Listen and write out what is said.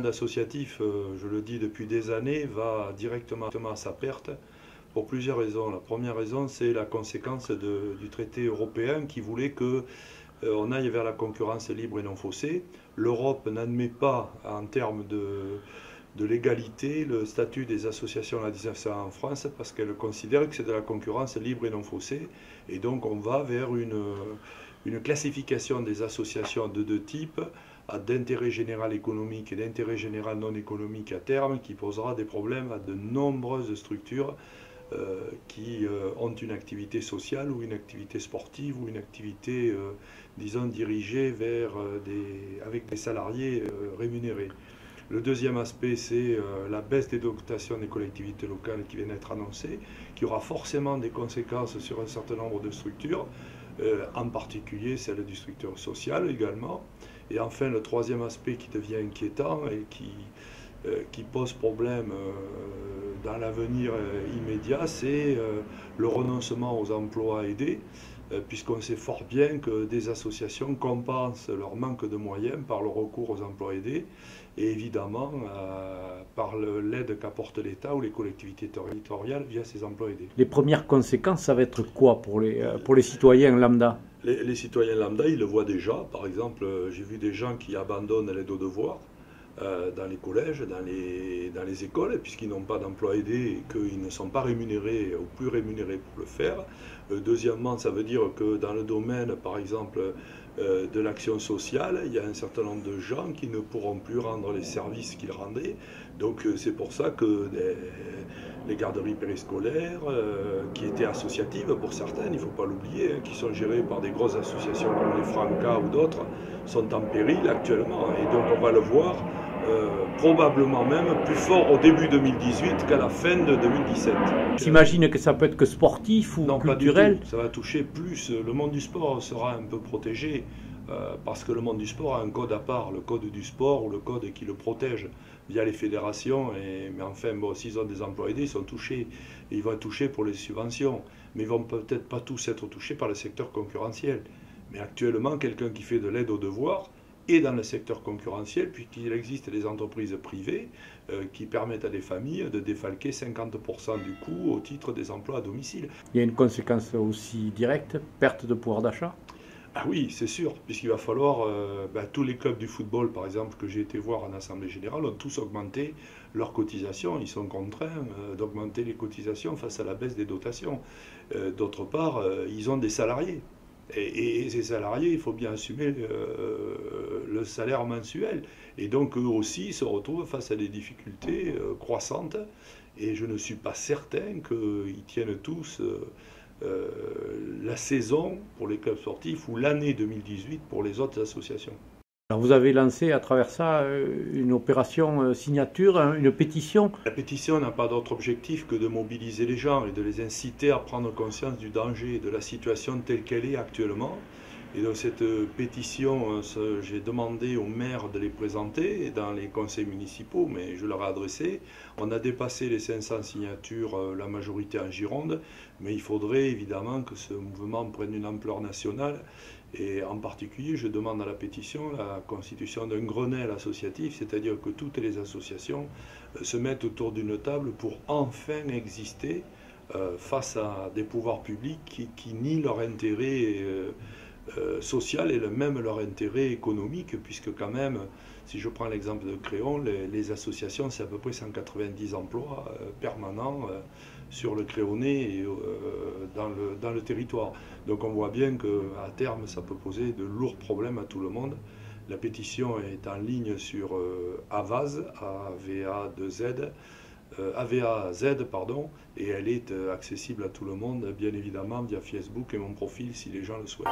associatif, je le dis depuis des années, va directement à sa perte pour plusieurs raisons. La première raison, c'est la conséquence du traité européen qui voulait que on aille vers la concurrence libre et non faussée. L'Europe n'admet pas, en termes de l'égalité, le statut des associations en France parce qu'elle considère que c'est de la concurrence libre et non faussée. Et donc on va vers une classification des associations de deux types, d'intérêt général économique et d'intérêt général non économique à terme, qui posera des problèmes à de nombreuses structures qui ont une activité sociale ou une activité sportive ou une activité, disons, dirigée vers avec des salariés rémunérés. Le deuxième aspect, c'est la baisse des dotations des collectivités locales qui vient d'être annoncée, qui aura forcément des conséquences sur un certain nombre de structures, en particulier celle du secteur social également. Et enfin, le troisième aspect qui devient inquiétant et qui pose problème dans l'avenir immédiat, c'est le renoncement aux emplois aidés, puisqu'on sait fort bien que des associations compensent leur manque de moyens par le recours aux emplois aidés et évidemment par l'aide qu'apporte l'État ou les collectivités territoriales via ces emplois aidés. Les premières conséquences, ça va être quoi pour les citoyens lambda? Les citoyens lambda, ils le voient déjà. Par exemple, j'ai vu des gens qui abandonnent l'aide aux devoirs dans les collèges, dans les écoles, puisqu'ils n'ont pas d'emploi aidé et qu'ils ne sont pas rémunérés ou plus rémunérés pour le faire. Deuxièmement, ça veut dire que dans le domaine, par exemple, de l'action sociale, il y a un certain nombre de gens qui ne pourront plus rendre les services qu'ils rendaient. Donc c'est pour ça que les garderies périscolaires, qui étaient associatives pour certaines, il ne faut pas l'oublier, qui sont gérées par des grosses associations comme les Franca ou d'autres, sont en péril actuellement. Et donc on va le voir probablement même plus fort au début 2018 qu'à la fin de 2017. J'imagine que ça peut être que sportif ou non, culturel? Pas du tout. Ça va toucher plus. Le monde du sport sera un peu protégé parce que le monde du sport a un code à part, le code du sport ou le code qui le protège via les fédérations. Mais enfin, bon, s'ils ont des emplois aidés, ils sont touchés. Ils vont être touchés pour les subventions. Mais ils ne vont peut-être pas tous être touchés par le secteur concurrentiel. Mais actuellement, quelqu'un qui fait de l'aide aux devoirs et dans le secteur concurrentiel, puisqu'il existe des entreprises privées qui permettent à des familles de défalquer 50% du coût au titre des emplois à domicile. Il y a une conséquence aussi directe, perte de pouvoir d'achat? Ah oui, c'est sûr, puisqu'il va falloir, tous les clubs du football, par exemple, que j'ai été voir en Assemblée Générale, ont tous augmenté leurs cotisations. Ils sont contraints d'augmenter les cotisations face à la baisse des dotations. D'autre part, ils ont des salariés. Et ces salariés, il faut bien assumer le salaire mensuel. Et donc eux aussi se retrouvent face à des difficultés croissantes. Et je ne suis pas certain qu'ils tiennent tous la saison pour les clubs sportifs ou l'année 2018 pour les autres associations. Alors vous avez lancé à travers ça une opération signature, une pétition? La pétition n'a pas d'autre objectif que de mobiliser les gens et de les inciter à prendre conscience du danger de la situation telle qu'elle est actuellement. Et dans cette pétition, j'ai demandé aux maires de les présenter dans les conseils municipaux, mais je leur ai adressé. On a dépassé les 500 signatures, la majorité en Gironde, mais il faudrait évidemment que ce mouvement prenne une ampleur nationale. Et en particulier, je demande à la pétition la constitution d'un Grenelle associatif, c'est-à-dire que toutes les associations se mettent autour d'une table pour enfin exister face à des pouvoirs publics qui nient leur intérêt social et même leur intérêt économique, puisque quand même, si je prends l'exemple de Créon, les associations, c'est à peu près 190 emplois permanents sur le Créonais et dans le territoire. Donc on voit bien qu'à terme, ça peut poser de lourds problèmes à tout le monde. La pétition est en ligne sur Avaz, AVAZ, pardon, et elle est accessible à tout le monde, bien évidemment, via Facebook et mon profil si les gens le souhaitent.